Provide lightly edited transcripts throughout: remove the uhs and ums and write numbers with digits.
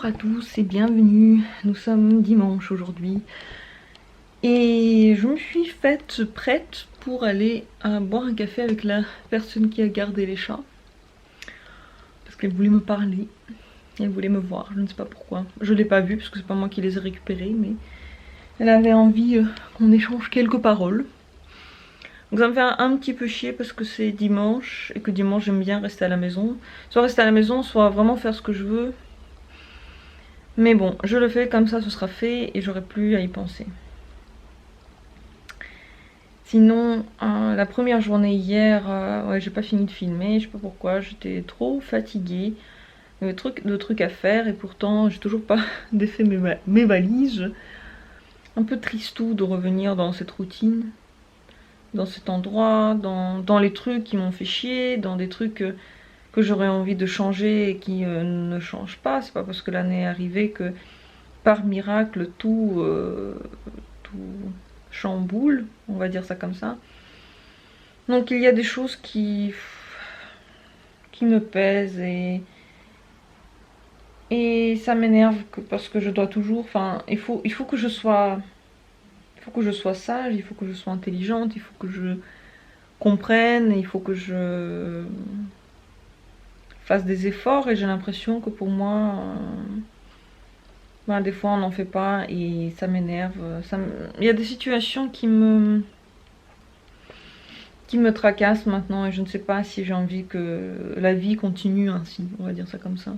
Bonjour à tous et bienvenue, nous sommes dimanche aujourd'hui et je me suis faite prête pour aller boire un café avec la personne qui a gardé les chats parce qu'elle voulait me parler, elle voulait me voir, je ne sais pas pourquoi, je l'ai pas vue parce que c'est pas moi qui les ai récupérés mais elle avait envie qu'on échange quelques paroles. Donc ça me fait un petit peu chier parce que c'est dimanche et que dimanche j'aime bien rester à la maison, soit rester à la maison soit vraiment faire ce que je veux. Mais bon, je le fais comme ça, ce sera fait et j'aurai plus à y penser. Sinon, la première journée hier, ouais, j'ai pas fini de filmer, je sais pas pourquoi, j'étais trop fatiguée. Il y avait de trucs à faire et pourtant j'ai toujours pas défait mes valises. Un peu tristou de revenir dans cette routine, dans cet endroit, dans les trucs qui m'ont fait chier, dans des trucs que j'aurais envie de changer et qui ne changent pas. C'est pas parce que l'année est arrivée que par miracle tout chamboule, on va dire ça comme ça. Donc il y a des choses qui me pèsent et ça m'énerve parce que je dois toujours, enfin il faut que je sois sage, il faut que je sois intelligente, il faut que je comprenne, il faut que je fasse des efforts et j'ai l'impression que pour moi des fois on n'en fait pas et ça m'énerve. Il y a des situations qui me tracassent maintenant et je ne sais pas si j'ai envie que la vie continue ainsi, on va dire ça comme ça.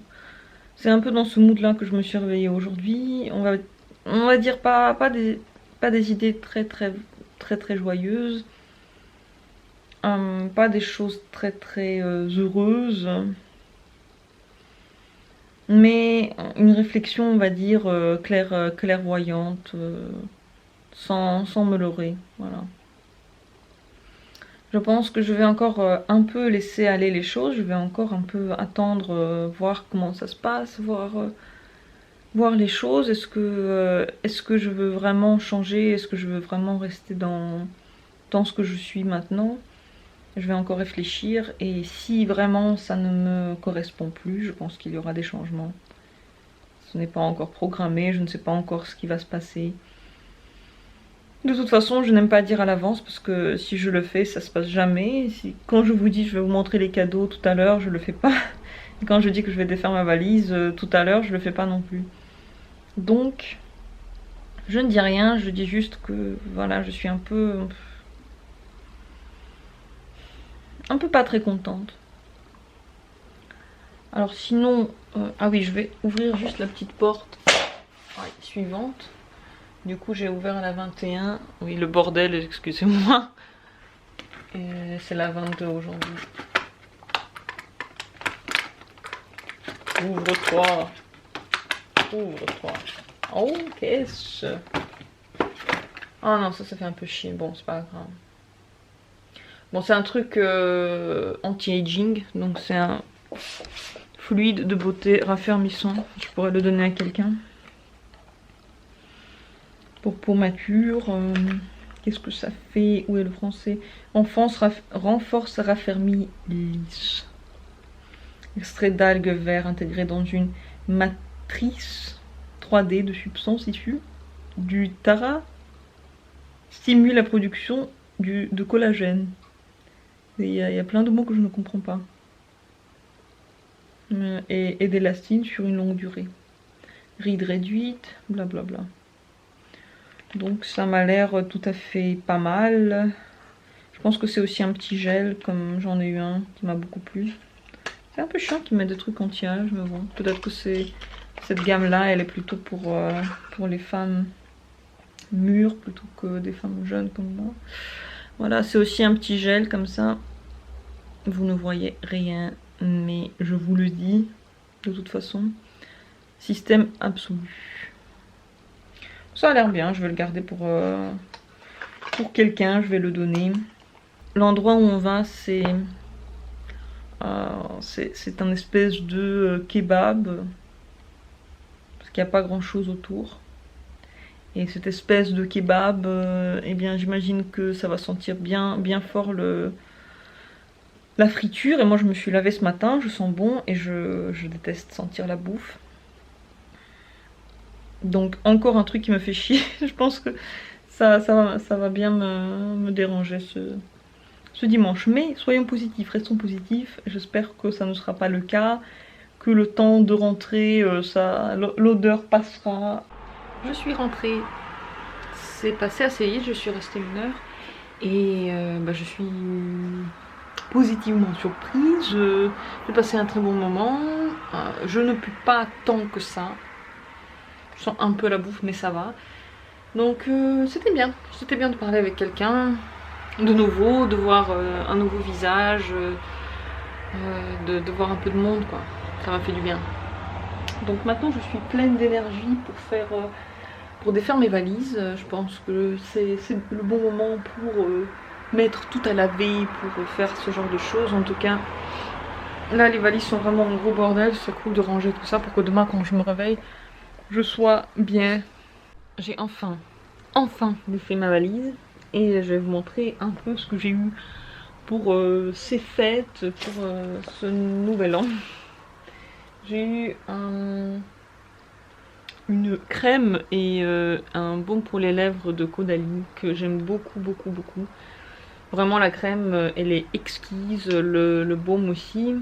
C'est un peu dans ce mood là que je me suis réveillée aujourd'hui. On va dire pas des idées très joyeuses, pas des choses très heureuses, mais une réflexion, on va dire, clairvoyante, sans me leurrer, voilà. Je pense que je vais encore un peu laisser aller les choses, je vais encore un peu attendre, voir comment ça se passe, voir les choses. Est-ce que je veux vraiment changer? Est-ce que je veux vraiment rester dans ce que je suis maintenant? Je vais encore réfléchir et si vraiment ça ne me correspond plus, je pense qu'il y aura des changements. Ce n'est pas encore programmé, je ne sais pas encore ce qui va se passer. De toute façon, je n'aime pas dire à l'avance parce que si je le fais, ça se passe jamais. Quand je vous dis je vais vous montrer les cadeaux tout à l'heure, je le fais pas. Et quand je dis que je vais défaire ma valise tout à l'heure, je le fais pas non plus. Donc, je ne dis rien, je dis juste que voilà, je suis un peu pas très contente. Alors sinon, ah oui, je vais ouvrir juste la petite porte suivante. Du coup, j'ai ouvert à la 21. Oui, le bordel, excusez-moi. Et c'est la 22 aujourd'hui. Ouvre-toi. Ouvre-toi. Oh, qu'est-ce? Oh non, ça fait un peu chier. Bon, c'est pas grave. Bon, c'est un truc anti-aging. Donc c'est un fluide de beauté raffermissant. Je pourrais le donner à quelqu'un. Pour peau mature. Qu'est-ce que ça fait? Où est le français? Renforce, raffermit, lisse. Extrait d'algues verts intégré dans une matrice 3D de substances issues du tara. Stimule la production de collagène. Il y a plein de mots que je ne comprends pas. Et d'élastine sur une longue durée. Rides réduites, blablabla. Donc ça m'a l'air tout à fait pas mal. Je pense que c'est aussi un petit gel, comme j'en ai eu un qui m'a beaucoup plu. C'est un peu chiant qu'ils mettent des trucs anti-âge, mais bon. Peut-être que cette gamme-là, elle est plutôt pour les femmes mûres plutôt que des femmes jeunes comme moi. Voilà, c'est aussi un petit gel comme ça. Vous ne voyez rien, mais je vous le dis de toute façon. Système absolu. Ça a l'air bien, je vais le garder pour quelqu'un, je vais le donner. L'endroit où on va, c'est un espèce de kebab. Parce qu'il n'y a pas grand chose autour. Et cette espèce de kebab, eh bien j'imagine que ça va sentir bien fort la friture. Et moi je me suis lavée ce matin, je sens bon et je déteste sentir la bouffe. Donc encore un truc qui me fait chier. Je pense que ça va bien me déranger ce dimanche. Mais soyons positifs, restons positifs. J'espère que ça ne sera pas le cas, que le temps de rentrer, l'odeur passera. Je suis rentrée, c'est passé assez vite, je suis restée 1 heure et je suis positivement surprise. J'ai passé un très bon moment, je ne pue pas tant que ça, je sens un peu la bouffe mais ça va. Donc c'était bien de parler avec quelqu'un de nouveau, de voir un nouveau visage, de voir un peu de monde quoi, ça m'a fait du bien. Donc maintenant je suis pleine d'énergie pour défaire mes valises. Je pense que c'est le bon moment pour mettre tout à laver, pour faire ce genre de choses. En tout cas, là les valises sont vraiment un gros bordel, c'est cool de ranger tout ça pour que demain quand je me réveille, je sois bien. J'ai enfin fait ma valise et je vais vous montrer un peu ce que j'ai eu pour ces fêtes, pour ce nouvel an. J'ai eu une crème et un baume pour les lèvres de Caudalie que j'aime beaucoup. Vraiment la crème elle est exquise, le baume aussi.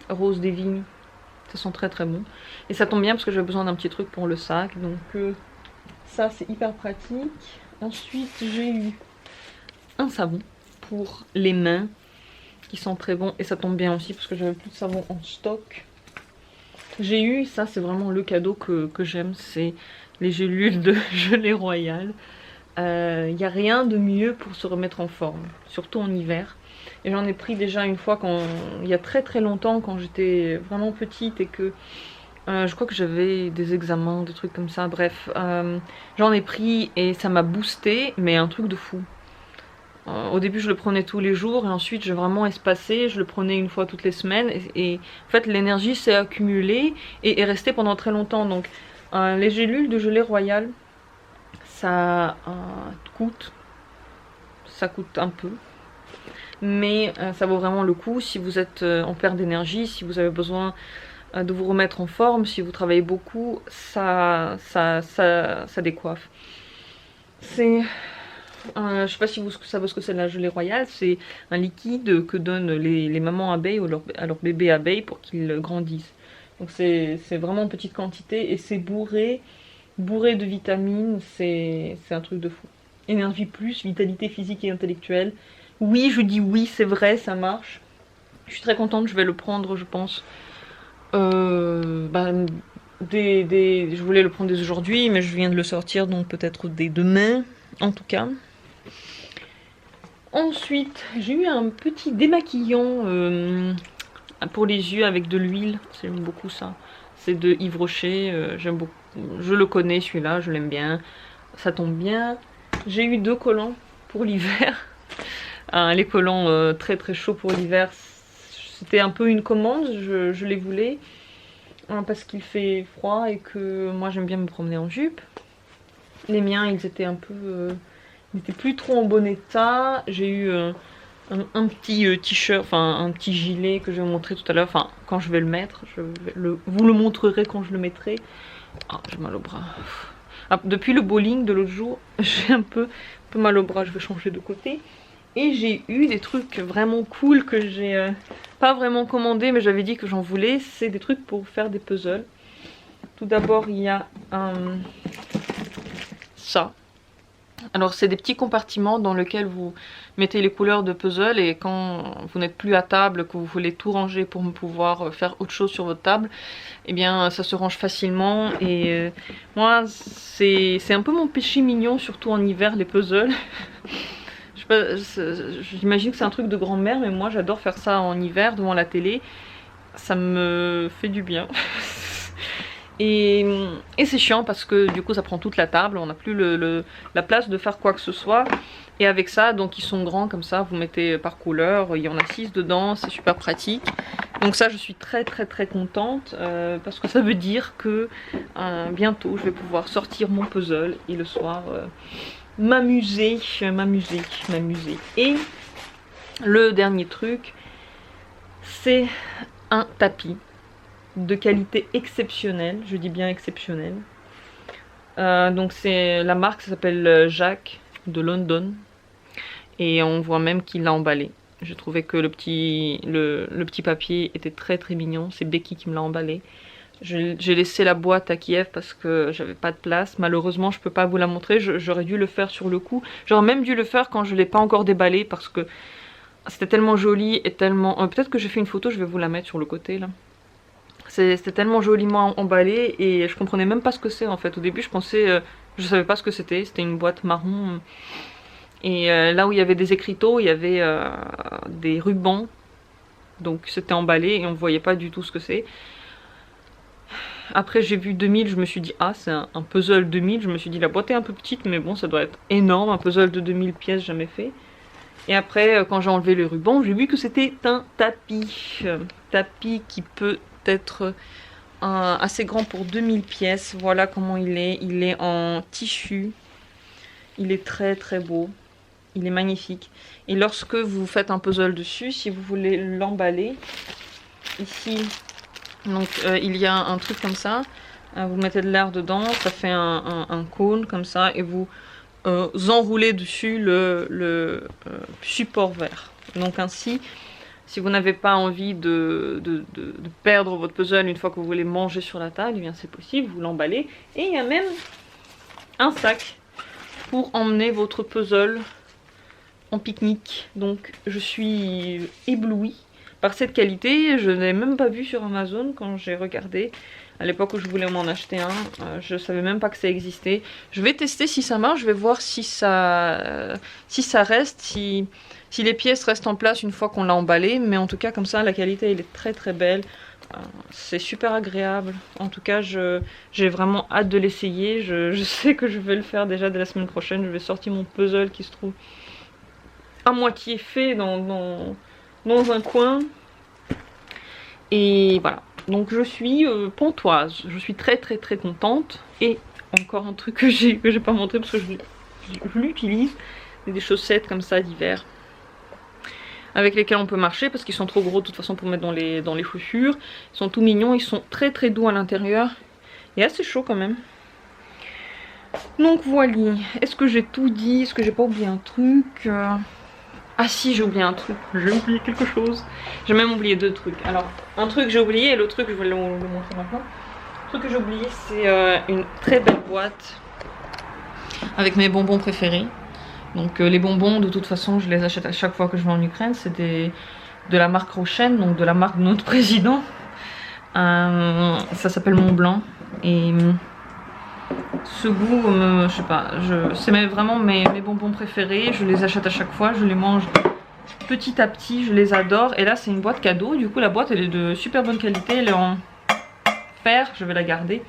Rose des vignes, ça sent très bon. Et ça tombe bien parce que j'ai besoin d'un petit truc pour le sac, donc ça c'est hyper pratique. Ensuite j'ai eu un savon pour les mains qui sent très bon et ça tombe bien aussi parce que j'avais plus de savon en stock. J'ai eu, ça c'est vraiment le cadeau que j'aime, c'est les gélules de gelée royale. Il n'y a rien de mieux pour se remettre en forme, surtout en hiver. Et j'en ai pris déjà une fois il y a très longtemps quand j'étais vraiment petite et que je crois que j'avais des examens, des trucs comme ça, bref. J'en ai pris et ça m'a boosté, mais un truc de fou. Au début je le prenais tous les jours et ensuite j'ai vraiment espacé, je le prenais une fois toutes les semaines et en fait l'énergie s'est accumulée et est restée pendant très longtemps. Donc les gélules de gelée royale, ça coûte un peu, mais ça vaut vraiment le coup si vous êtes en perte d'énergie, si vous avez besoin de vous remettre en forme, si vous travaillez beaucoup, ça décoiffe. C'est je sais pas si vous savez ce que c'est la gelée royale, c'est un liquide que donnent les mamans abeilles à leurs bébés abeilles pour qu'ils grandissent. Donc c'est vraiment en petite quantité et c'est bourré de vitamines, c'est un truc de fou. Énergie plus, vitalité physique et intellectuelle. Oui, je dis oui, c'est vrai, ça marche. Je suis très contente, je vais le prendre, je pense. Je voulais le prendre dès aujourd'hui, mais je viens de le sortir, donc peut-être dès demain, en tout cas. Ensuite, j'ai eu un petit démaquillant pour les yeux avec de l'huile. J'aime beaucoup ça. C'est de Yves Rocher. J'aime beaucoup. Je le connais celui-là, je l'aime bien. Ça tombe bien. J'ai eu 2 collants pour l'hiver. Les collants très chauds pour l'hiver. C'était un peu une commande. Je les voulais parce qu'il fait froid et que moi j'aime bien me promener en jupe. Les miens, ils étaient un peu... il n'était plus trop en bon état. J'ai eu un petit t-shirt, enfin un petit gilet que je vais vous montrer tout à l'heure. Enfin, quand je vais le mettre, vous le montrerez quand je le mettrai. Ah, j'ai mal au bras. Ah, depuis le bowling de l'autre jour, j'ai un peu mal au bras. Je vais changer de côté. Et j'ai eu des trucs vraiment cool que j'ai pas vraiment commandé, mais j'avais dit que j'en voulais. C'est des trucs pour faire des puzzles. Tout d'abord, il y a ça. Alors c'est des petits compartiments dans lesquels vous mettez les couleurs de puzzle et quand vous n'êtes plus à table, que vous voulez tout ranger pour pouvoir faire autre chose sur votre table, eh bien ça se range facilement et moi c'est un peu mon péché mignon, surtout en hiver, les puzzles. J'imagine que c'est un truc de grand-mère, mais moi j'adore faire ça en hiver devant la télé, ça me fait du bien. Et c'est chiant parce que du coup ça prend toute la table, on n'a plus la place de faire quoi que ce soit. Et avec ça, donc ils sont grands comme ça, vous mettez par couleur, il y en a 6 dedans, c'est super pratique. Donc ça je suis très contente parce que ça veut dire que bientôt je vais pouvoir sortir mon puzzle et le soir m'amuser. Et le dernier truc, c'est un tapis. de qualité exceptionnelle, je dis bien exceptionnelle. Donc c'est la marque, ça s'appelle Jacques de London. Et on voit même qu'il l'a emballé. J'ai trouvé que le petit papier était très très mignon. C'est Becky qui me l'a emballé. J'ai laissé la boîte à Kiev parce que j'avais pas de place. Malheureusement, je peux pas vous la montrer. J'aurais dû le faire sur le coup. J'aurais même dû le faire quand je l'ai pas encore déballé parce que c'était tellement joli et tellement... peut-être que j'ai fait une photo, je vais vous la mettre sur le côté là. C'était tellement joliment emballé et je comprenais même pas ce que c'est en fait. Au début, je pensais... je savais pas ce que c'était. C'était une boîte marron. Et là où il y avait des écriteaux, il y avait des rubans. Donc c'était emballé et on voyait pas du tout ce que c'est. Après j'ai vu 2000, je me suis dit ah c'est un puzzle 2000, je me suis dit la boîte est un peu petite mais bon ça doit être énorme, un puzzle de 2000 pièces jamais fait. Et après quand j'ai enlevé le ruban, j'ai vu que c'était un tapis. Tapis qui peut être assez grand pour 2000 pièces. Voilà comment il est en tissu. Il est très très beau. Il est magnifique. Et lorsque vous faites un puzzle dessus, si vous voulez l'emballer, ici, donc il y a un truc comme ça. Vous mettez de l'air dedans, ça fait un cône comme ça, et vous enroulez dessus le support vert. Donc ainsi, si vous n'avez pas envie de perdre votre puzzle une fois que vous voulez manger sur la table, eh bien c'est possible, vous l'emballez. Et il y a même un sac pour emmener votre puzzle en pique-nique. Donc je suis éblouie par cette qualité. Je n'ai même pas vu sur Amazon quand j'ai regardé. À l'époque où je voulais m'en acheter un, je savais même pas que ça existait. Je vais tester si ça marche, je vais voir si ça reste, si les pièces restent en place une fois qu'on l'a emballé. Mais en tout cas comme ça la qualité elle est très très belle. C'est super agréable. En tout cas j'ai vraiment hâte de l'essayer. Je sais que je vais le faire déjà dès la semaine prochaine. Je vais sortir mon puzzle qui se trouve à moitié fait dans un coin. Et voilà. Donc je suis pantoise. Je suis très très très contente. Et encore un truc que j'ai pas montré parce que je l'utilise. Des chaussettes comme ça d'hiver. Avec lesquels on peut marcher parce qu'ils sont trop gros de toute façon pour mettre dans les chaussures. Ils sont tout mignons. Ils sont très très doux à l'intérieur. Et assez chaud quand même. Donc voilà. Est-ce que j'ai tout dit? Est-ce que j'ai pas oublié un truc? Ah si, j'ai oublié un truc, j'ai oublié quelque chose. J'ai même oublié deux trucs. Alors, un truc j'ai oublié et l'autre truc je vais le montrer maintenant. Le truc que j'ai oublié c'est une très belle boîte avec mes bonbons préférés. Donc les bonbons de toute façon je les achète à chaque fois que je vais en Ukraine. C'est de la marque Rochen, donc de la marque de notre président. Ça s'appelle Mont Blanc. Et ce goût, je sais pas, c'est vraiment mes bonbons préférés. Je les achète à chaque fois, je les mange petit à petit, je les adore. Et là c'est une boîte cadeau, du coup la boîte elle est de super bonne qualité, elle est en fer, je vais la garder.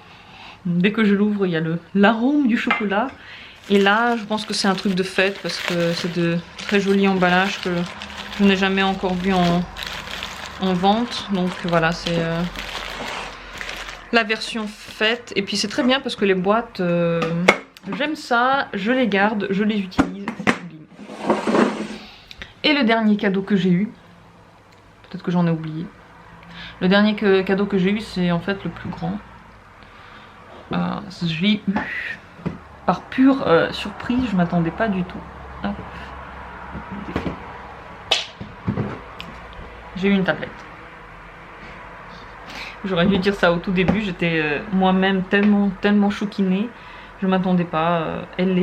Dès que je l'ouvre il y a l'arôme du chocolat. Et là je pense que c'est un truc de fête parce que c'est de très jolis emballages que je n'ai jamais encore vu en vente. Donc voilà, c'est la version faite. Et puis c'est très bien parce que les boîtes, j'aime ça, je les garde, je les utilise, c'est sublime. Et le dernier cadeau que j'ai eu, peut-être que j'en ai oublié. Le dernier cadeau que j'ai eu, c'est en fait le plus grand. Je l'ai eu par pure surprise, je m'attendais pas du tout. Hop. J'ai eu une tablette. J'aurais dû dire ça au tout début, j'étais moi-même tellement chouquinée. Je m'attendais pas. Elle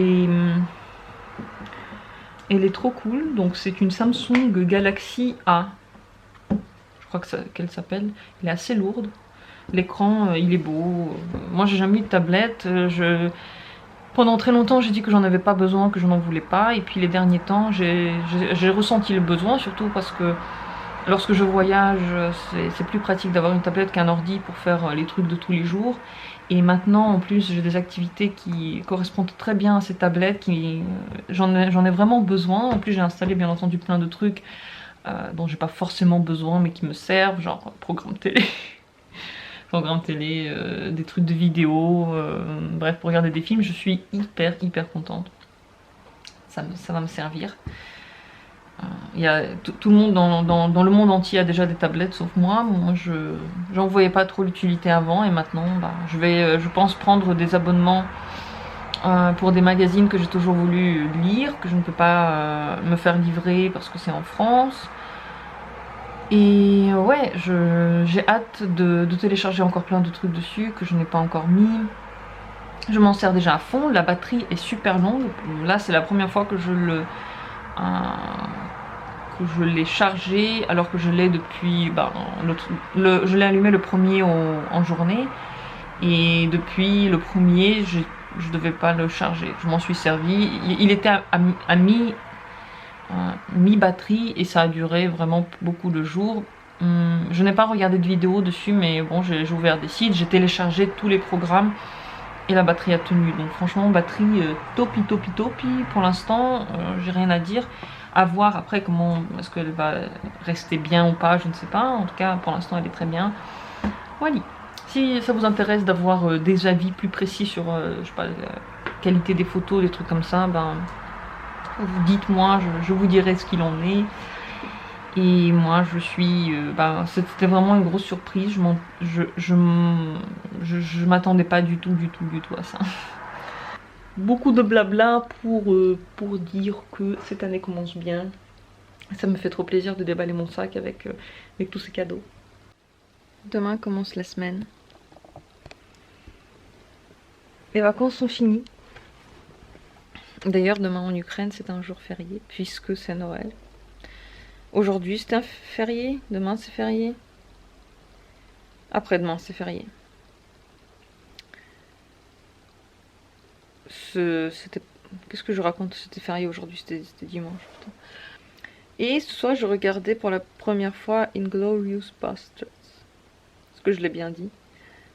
est trop cool. Donc c'est une Samsung Galaxy A. Je crois qu'elle s'appelle. Elle est assez lourde. L'écran, il est beau. Moi j'ai jamais eu de tablette. Pendant très longtemps j'ai dit que j'en avais pas besoin, que je n'en voulais pas. Et puis les derniers temps j'ai ressenti le besoin, surtout parce que lorsque je voyage, c'est plus pratique d'avoir une tablette qu'un ordi pour faire les trucs de tous les jours. Et maintenant, en plus, j'ai des activités qui correspondent très bien à ces tablettes. J'en ai vraiment besoin. En plus, j'ai installé bien entendu plein de trucs dont j'ai pas forcément besoin, mais qui me servent, genre programme télé. Programme télé, des trucs de vidéo, bref, pour regarder des films. Je suis hyper contente. Ça va me servir. Tout le monde dans le monde entier a déjà des tablettes, sauf moi. Moi, j'en voyais pas trop l'utilité avant, et maintenant, bah, je pense prendre des abonnements pour des magazines que j'ai toujours voulu lire, que je ne peux pas me faire livrer parce que c'est en France. Et ouais, j'ai hâte de télécharger encore plein de trucs dessus que je n'ai pas encore mis. Je m'en sers déjà à fond, la batterie est super longue. Là, c'est la première fois que je l'ai chargé, alors que je l'ai depuis... Ben, je l'ai allumé le premier en journée. Et depuis le premier, je devais pas le charger. Je m'en suis servi. Il était à mi-batterie et ça a duré vraiment beaucoup de jours. Je n'ai pas regardé de vidéo dessus, mais bon, j'ai ouvert des sites, j'ai téléchargé tous les programmes et la batterie a tenu. Donc franchement, batterie topi topi topi. Pour l'instant, j'ai rien à dire. À voir après comment est-ce qu'elle va rester bien ou pas, je ne sais pas. En tout cas, pour l'instant, elle est très bien. Voilà. Si ça vous intéresse d'avoir des avis plus précis sur je sais pas, la qualité des photos, des trucs comme ça, ben dites-moi, je vous dirai ce qu'il en est. Et moi, ben, c'était vraiment une grosse surprise. Je m'attendais pas du tout à ça. Beaucoup de blabla pour dire que cette année commence bien. Ça me fait trop plaisir de déballer mon sac avec tous ces cadeaux. Demain commence la semaine. Les vacances sont finies. D'ailleurs, demain en Ukraine, c'est un jour férié, puisque c'est Noël. Aujourd'hui, c'est un férié. Demain, c'est férié. Après-demain, c'est férié. C'était... Qu'est-ce que je raconte? C'était férié aujourd'hui, c'était dimanche. Putain. Et ce soir, je regardais pour la première fois Inglourious Basterds. Est-ce que je l'ai bien dit?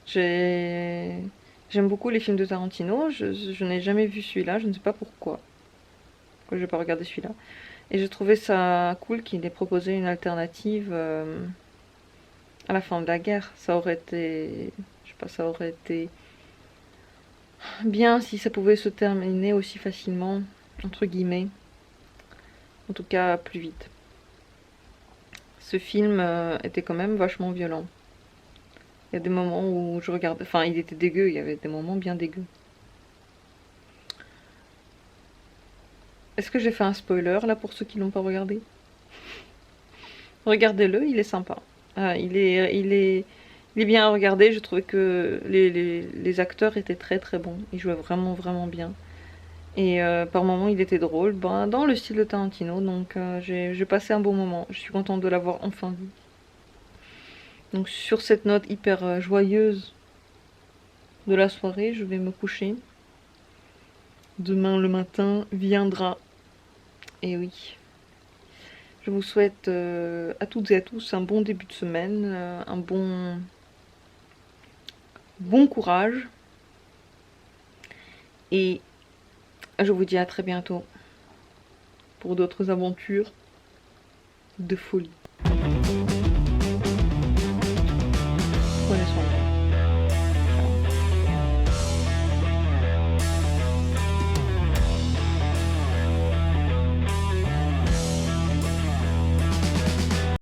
J'aime beaucoup les films de Tarantino. Je n'ai jamais vu celui-là, je ne sais pas pourquoi. Pourquoi je n'ai pas regardé celui-là. Et je trouvais ça cool qu'il ait proposé une alternative à la fin de la guerre. Ça aurait été... Je sais pas, ça aurait été bien si ça pouvait se terminer aussi facilement, entre guillemets. En tout cas, plus vite. Ce film était quand même vachement violent. Il y a des moments où je regardais... Enfin, il était dégueu, il y avait des moments bien dégueux. Est-ce que j'ai fait un spoiler là pour ceux qui l'ont pas regardé? Regardez-le, il est sympa. Il est bien à regarder. Je trouvais que les acteurs étaient très très bons. Ils jouaient vraiment vraiment bien. Et par moments il était drôle, ben, dans le style de Tarantino. Donc j'ai passé un bon moment. Je suis contente de l'avoir enfin vu. Donc sur cette note hyper joyeuse de la soirée, je vais me coucher. Demain le matin viendra. Et oui. Je vous souhaite à toutes et à tous un bon début de semaine, un bon courage. Et je vous dis à très bientôt pour d'autres aventures de folie.